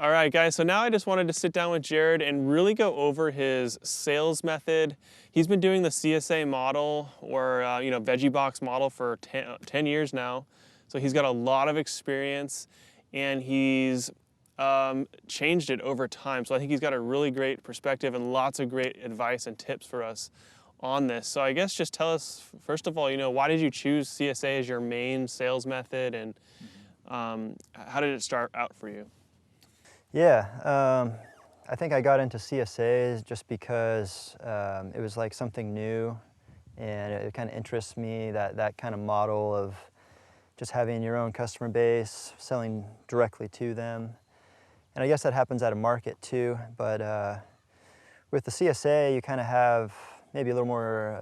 All right, guys, so now I just wanted to sit down with Jared and really go over his sales method. He's been doing the CSA model or, veggie box model for 10 years now. So he's got a lot of experience and he's changed it over time. So I think he's got a really great perspective and lots of great advice and tips for us on this. So I guess just tell us, first of all, why did you choose CSA as your main sales method and how did it start out for you? Yeah, I think I got into CSAs just because it was like something new and it kind of interests me, that kind of model of just having your own customer base, selling directly to them. And I guess that happens at a market too, but with the CSA you kind of have maybe a little more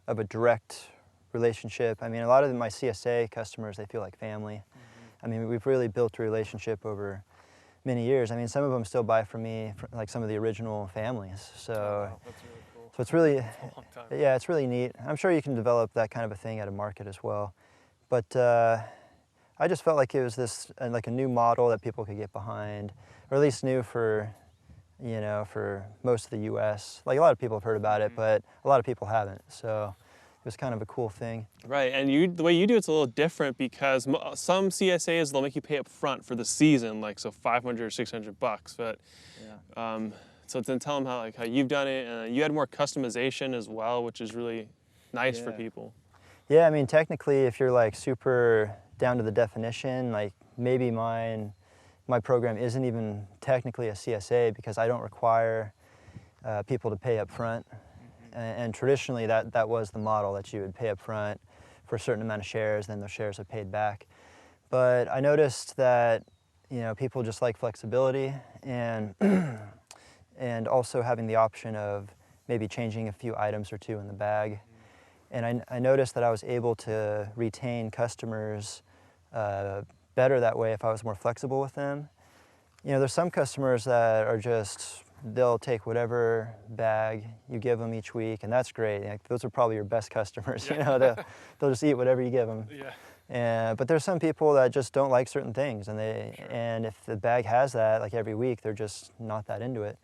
of a direct relationship. I mean, a lot of my CSA customers, they feel like family. I mean, we've really built a relationship over many years. I mean, some of them still buy from me, like some of the original families. So, wow, that's really cool. so it's really, That's a long time. yeah, it's really neat. I'm sure you can develop that kind of a thing at a market as well. But I just felt like it was this, like a new model that people could get behind, or at least new for, for most of the U.S. Like a lot of people have heard about it, but a lot of people haven't. So it was kind of a cool thing. Right, and the way you do it's a little different because some CSAs, they'll make you pay up front for the season, like so 500 or 600 bucks. But Yeah. so then tell them how you've done it, and you had more customization as well, which is really nice for people. Yeah, I mean, technically, if you're like super down to the definition, like maybe my program isn't even technically a CSA because I don't require people to pay up front. And traditionally, that was the model, that you would pay up front for a certain amount of shares, then those shares are paid back. But I noticed that people just like flexibility and and also having the option of maybe changing a few items or two in the bag. And I noticed that I was able to retain customers better that way if I was more flexible with them. There's some customers that are just, they'll take whatever bag you give them each week, and that's great. Like, those are probably your best customers. Yeah. They'll just eat whatever you give them. Yeah. But there's some people that just don't like certain things, and and if the bag has that, like every week, they're just not that into it.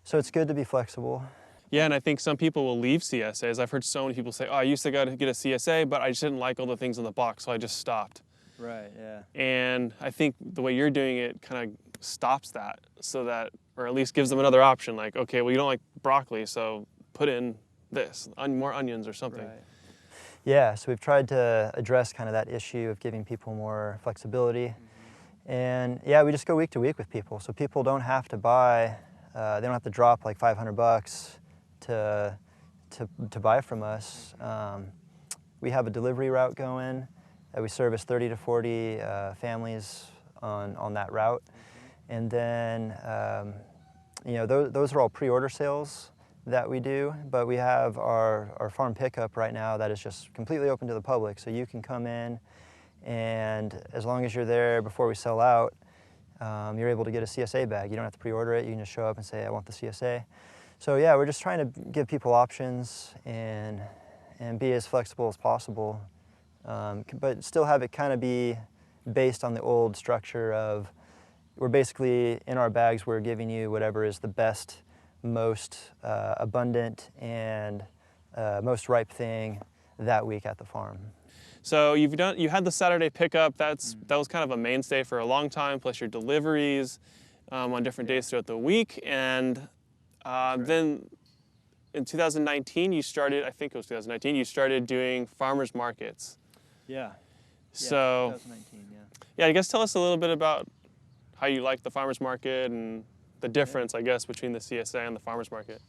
So it's good to be flexible. Yeah, and I think some people will leave CSAs. I've heard so many people say, "Oh, I used to go to get a CSA, but I just didn't like all the things in the box, so I just stopped." Right. Yeah. And I think the way you're doing it kind of stops that, so that, or at least gives them another option. Like, okay, well, you don't like broccoli, so put in this, more onions or something. Right. Yeah, so we've tried to address kind of that issue of giving people more flexibility. And yeah, we just go week to week with people. So people don't have to buy, they don't have to drop like 500 bucks to buy from us. We have a delivery route going. We service 30 to 40 families on that route. And then, those are all pre-order sales that we do, but we have our farm pickup right now that is just completely open to the public. So you can come in, and as long as you're there before we sell out, you're able to get a CSA bag. You don't have to pre-order it. You can just show up and say, I want the CSA. So yeah, we're just trying to give people options and be as flexible as possible, but still have it kind of be based on the old structure of, we're basically, in our bags, we're giving you whatever is the best, most abundant, and most ripe thing that week at the farm. So you had the Saturday pickup. That was kind of a mainstay for a long time. Plus your deliveries on different days throughout the week, and then in 2019 you started. I think it was 2019. You started doing farmers markets. Yeah. So 2019. yeah, I guess tell us a little bit about how you like the farmers market and the difference, I guess, between the CSA and the farmers market.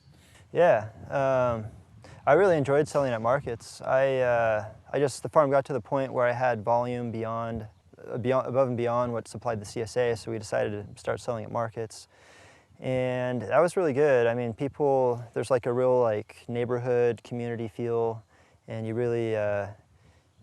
Yeah, I really enjoyed selling at markets. The farm got to the point where I had volume above and beyond what supplied the CSA, so we decided to start selling at markets. And that was really good. I mean, there's like a real like neighborhood community feel, and you really,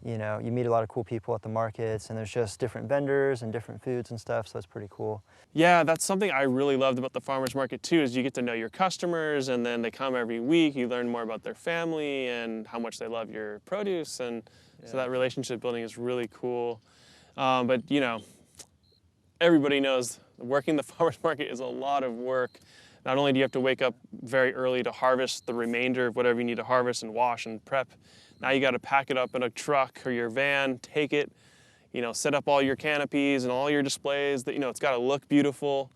you meet a lot of cool people at the markets, and there's just different vendors and different foods and stuff, so it's pretty cool. Yeah, that's something I really loved about the farmers market too, is you get to know your customers, and then they come every week, you learn more about their family and how much they love your produce, and so that relationship building is really cool. But everybody knows Working the farmer's market is a lot of work. Not only do you have to wake up very early to harvest the remainder of whatever you need to harvest and wash and prep, now you got to pack it up in a truck or your van, take it, set up all your canopies and all your displays. That it's got to look beautiful.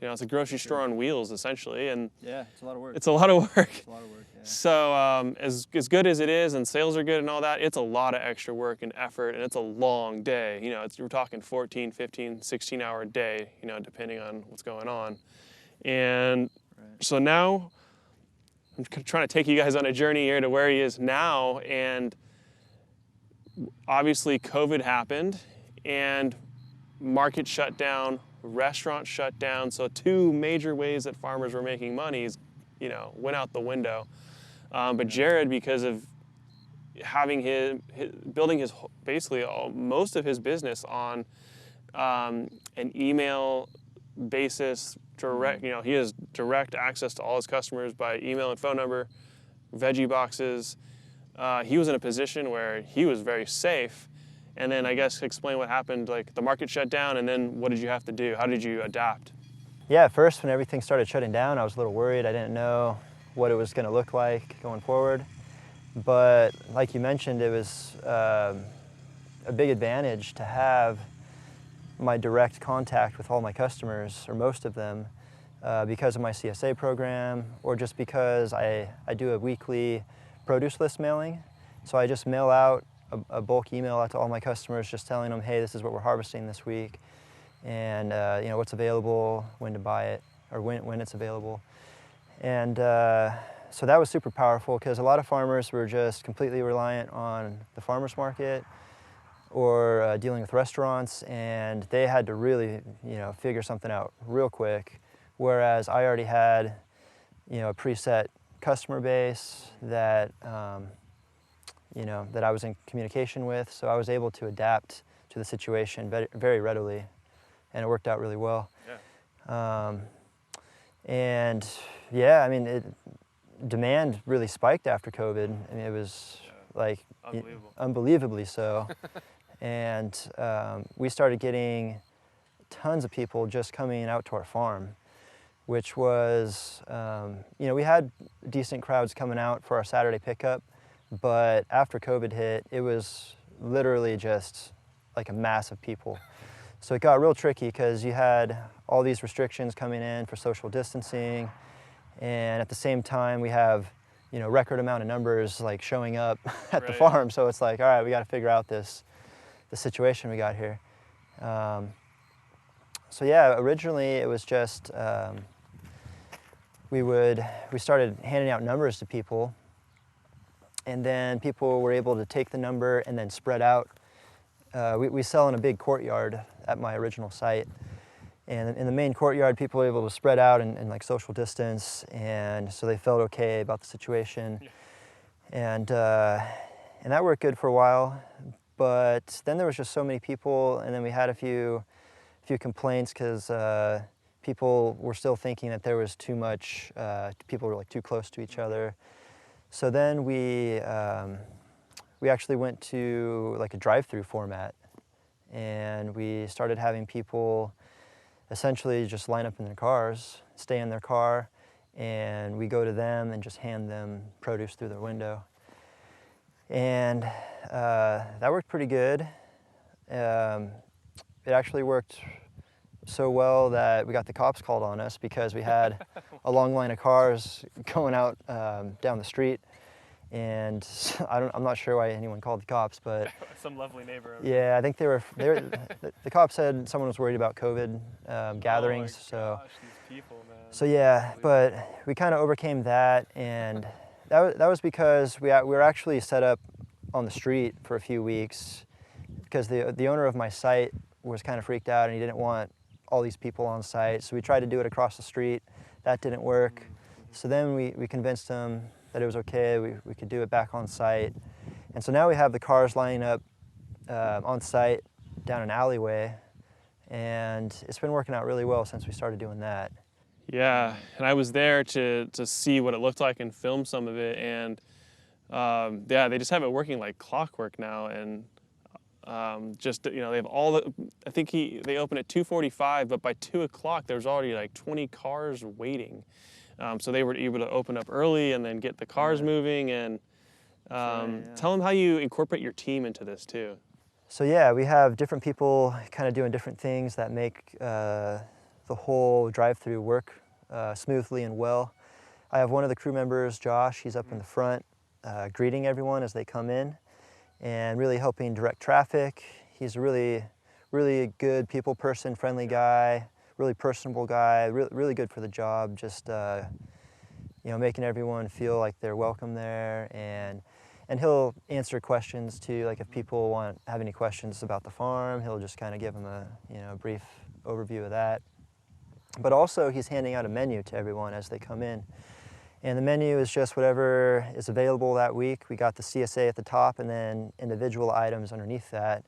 It's a grocery store on wheels essentially, and yeah, it's a lot of work. It's a lot of work. It's a lot of work. Yeah. So as good as it is, and sales are good and all that, it's a lot of extra work and effort, and it's a long day. We're talking 14, 15, 16-hour day. Depending on what's going on, and so now I'm trying to take you guys on a journey here to where he is now, and obviously COVID happened, and market shut down, restaurants shut down, so two major ways that farmers were making money went out the window. But Jared, because of having building basically most of his business on an email basis, direct, he has direct access to all his customers by email and phone number, veggie boxes. He was in a position where he was very safe. And then I guess explain what happened, like the market shut down, and then what did you have to do? How did you adapt? Yeah, at first when everything started shutting down, I was a little worried. I didn't know what it was going to look like going forward. But like you mentioned, it was a big advantage to have my direct contact with all my customers, or most of them, because of my CSA program, or just because I do a weekly produce list mailing. So I just mail out a bulk email out to all my customers, just telling them, hey, this is what we're harvesting this week, and what's available, when to buy it, or when it's available. And so that was super powerful, because a lot of farmers were just completely reliant on the farmer's market or dealing with restaurants, and they had to really figure something out real quick, whereas I already had a preset customer base that that I was in communication with, so I was able to adapt to the situation very readily, and it worked out really well. Yeah. And yeah, I mean, demand really spiked after COVID. I mean, it was like unbelievably so. And we started getting tons of people just coming out to our farm, which was, we had decent crowds coming out for our Saturday pickup, but after COVID hit, it was literally just like a mass of people. So it got real tricky, because you had all these restrictions coming in for social distancing, and at the same time we have record amount of numbers like showing up at the farm. So it's like, all right, we got to figure out the situation we got here. So yeah, originally it was just we started handing out numbers to people, and then people were able to take the number and then spread out. We sell in a big courtyard at my original site, and in the main courtyard people were able to spread out and like social distance, and so they felt okay about the situation. Yeah. And that worked good for a while, but then there was just so many people, and then we had a few complaints, because people were still thinking that there was too much, people were like too close to each other. So then we actually went to like a drive-through format, and we started having people essentially just line up in their cars, stay in their car, and we go to them and just hand them produce through their window. And that worked pretty good. It actually worked so well that we got the cops called on us, because we had a long line of cars going out down the street, and I'm not sure why anyone called the cops, but some lovely neighbor. Yeah, I think they were the cops said someone was worried about COVID gatherings. Oh my gosh, these people, man. So yeah, but we kind of overcame that, and that was because we were actually set up on the street for a few weeks, because the owner of my site was kind of freaked out, and he didn't want all these people on site. So we tried to do it across the street. That didn't work. Mm-hmm. So then we convinced him that it was okay. We could do it back on site. And so now we have the cars lining up on site down an alleyway, and it's been working out really well since we started doing that. Yeah, and I was there to see what it looked like and film some of it, and yeah, they just have it working like clockwork now, and Just they have all the. I think they open at 2:45, but by 2 o'clock there's already like 20 cars waiting. So they were able to open up early and then get the cars moving. And tell them how you incorporate your team into this too. So yeah, we have different people kind of doing different things that make the whole drive-through work smoothly and well. I have one of the crew members, Josh. He's up in the front, greeting everyone as they come in, and really helping direct traffic. He's a really, really good people person, friendly guy, really personable guy, really good for the job. Just making everyone feel like they're welcome there, and he'll answer questions too. Like if people have any questions about the farm, he'll just kind of give them a brief overview of that. But also he's handing out a menu to everyone as they come in. And the menu is just whatever is available that week. We got the CSA at the top and then individual items underneath that.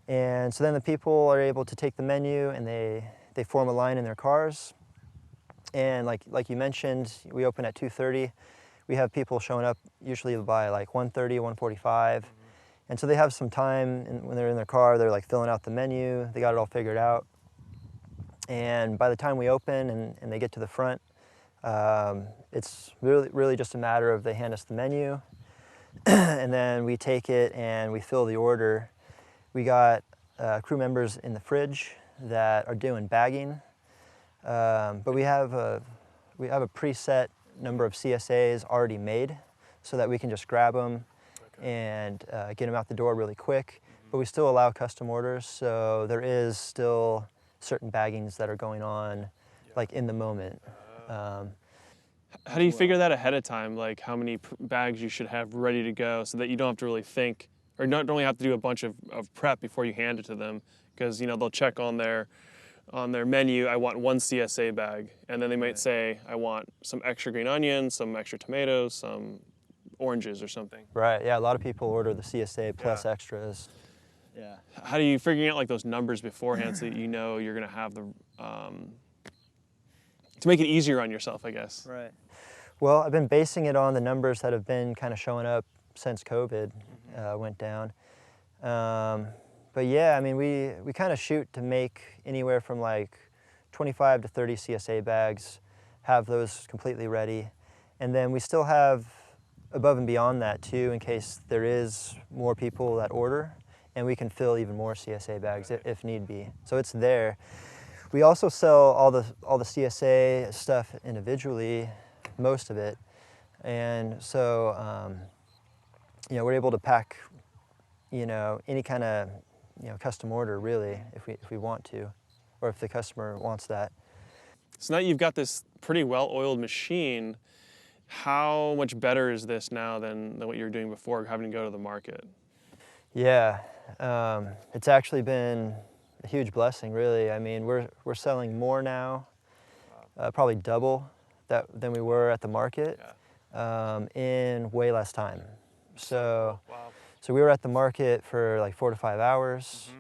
And so then the people are able to take the menu and they form a line in their cars. And like you mentioned, we open at 2:30. We have people showing up usually by like 1:30, 1:45. And so they have some time when they're in their car, they're like filling out the menu. They got it all figured out. And by the time we open and they get to the front, it's really just a matter of they hand us the menu and then we take it and we fill the order. We got crew members in the fridge that are doing bagging, but we have a preset number of CSAs already made so that we can just grab them and get them out the door really quick. But we still allow custom orders, so there is still certain baggings that are going on like in the moment. How do you figure that ahead of time, like how many bags you should have ready to go so that you don't have to really think, or don't only have to do a bunch of prep before you hand it to them? Because they'll check on their menu, I want 1 CSA bag, and then they might say, I want some extra green onions, some extra tomatoes, some oranges or something. Right, yeah, a lot of people order the CSA plus extras. Yeah. How do you figure out like those numbers beforehand so that you're gonna have the, to make it easier on yourself, I guess? Right. Well, I've been basing it on the numbers that have been kind of showing up since COVID went down. But yeah, I mean, we kind of shoot to make anywhere from like 25 to 30 CSA bags, have those completely ready. And then we still have above and beyond that too, in case there is more people that order, and we can fill even more CSA bags if need be. So it's there. We also sell all the CSA stuff individually, most of it. And so, we're able to pack, any kind of, custom order really, if we want to, or if the customer wants that. So now you've got this pretty well-oiled machine. How much better is this now than what you were doing before, having to go to the market? Yeah, it's actually been a huge blessing, really. I mean, we're selling more now, probably double than we were at the market, in way less time. So. Wow. So we were at the market for like 4 to 5 hours.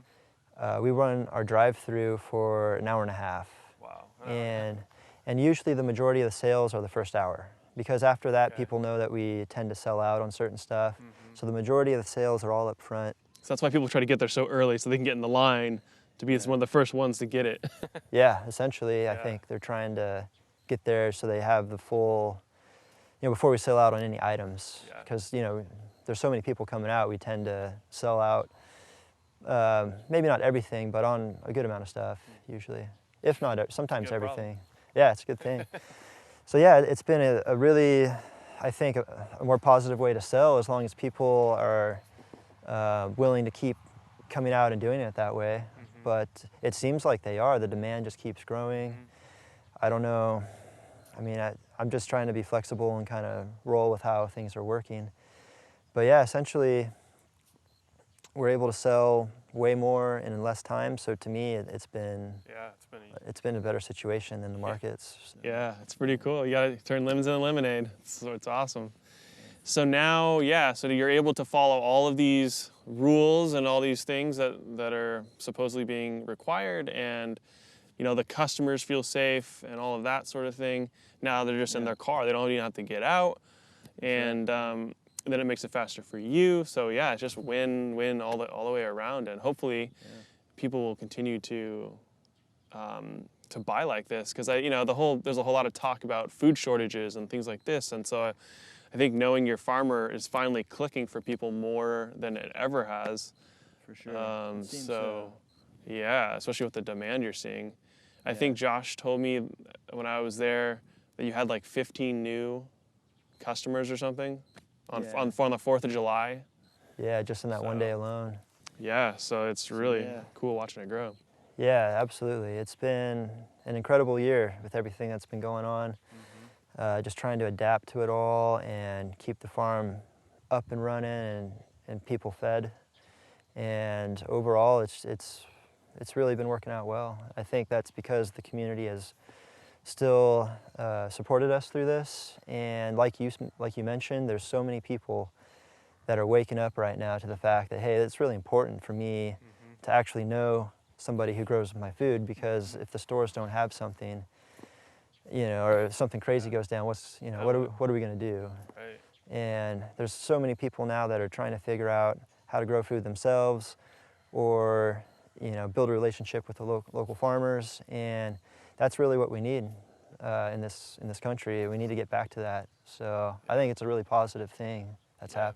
We run our drive-through for an hour and a half. Wow. And usually the majority of the sales are the first hour, because after that people know that we tend to sell out on certain stuff. So the majority of the sales are all up front. So that's why people try to get there so early so they can get in the line to be one of the first ones to get it. Yeah, essentially, I think they're trying to get there so they have the full, before we sell out on any items. Because, there's so many people coming out, we tend to sell out, maybe not everything, but on a good amount of stuff, usually. If not, sometimes everything. Yeah, it's a good thing. So yeah, it's been a really, I think, a more positive way to sell, as long as people are willing to keep coming out and doing it that way. But it seems like they are. The demand just keeps growing. I don't know. I mean, I'm just trying to be flexible and kind of roll with how things are working. But yeah, essentially, we're able to sell way more in less time. So to me, it's been a better situation than the markets. Yeah, it's pretty cool. You gotta turn lemons into lemonade. So it's awesome. So now, so you're able to follow all of these rules and all these things that are supposedly being required, and the customers feel safe and all of that sort of thing. Now they're just in their car. They don't even have to get out. And then it makes it faster for you. So yeah, it's just win-win all the way around, and hopefully people will continue to buy like this, because there's a whole lot of talk about food shortages and things like this, and so I think knowing your farmer is finally clicking for people more than it ever has. For sure. Yeah, especially with the demand you're seeing. I think Josh told me when I was there that you had like 15 new customers or something on the 4th of July. Yeah, just in that one day alone. Yeah, so it's really cool watching it grow. Yeah, absolutely. It's been an incredible year with everything that's been going on. Just trying to adapt to it all and keep the farm up and running and people fed. And overall, it's really been working out well. I think that's because the community has still supported us through this. And like you mentioned, there's so many people that are waking up right now to the fact that, hey, it's really important for me to actually know somebody who grows my food, because if the stores don't have something, or if something crazy goes down, what are we going to do? Right. And there's so many people now that are trying to figure out how to grow food themselves, or build a relationship with the local farmers, and that's really what we need in this country. We need to get back to that. So I think it's a really positive thing that's happening.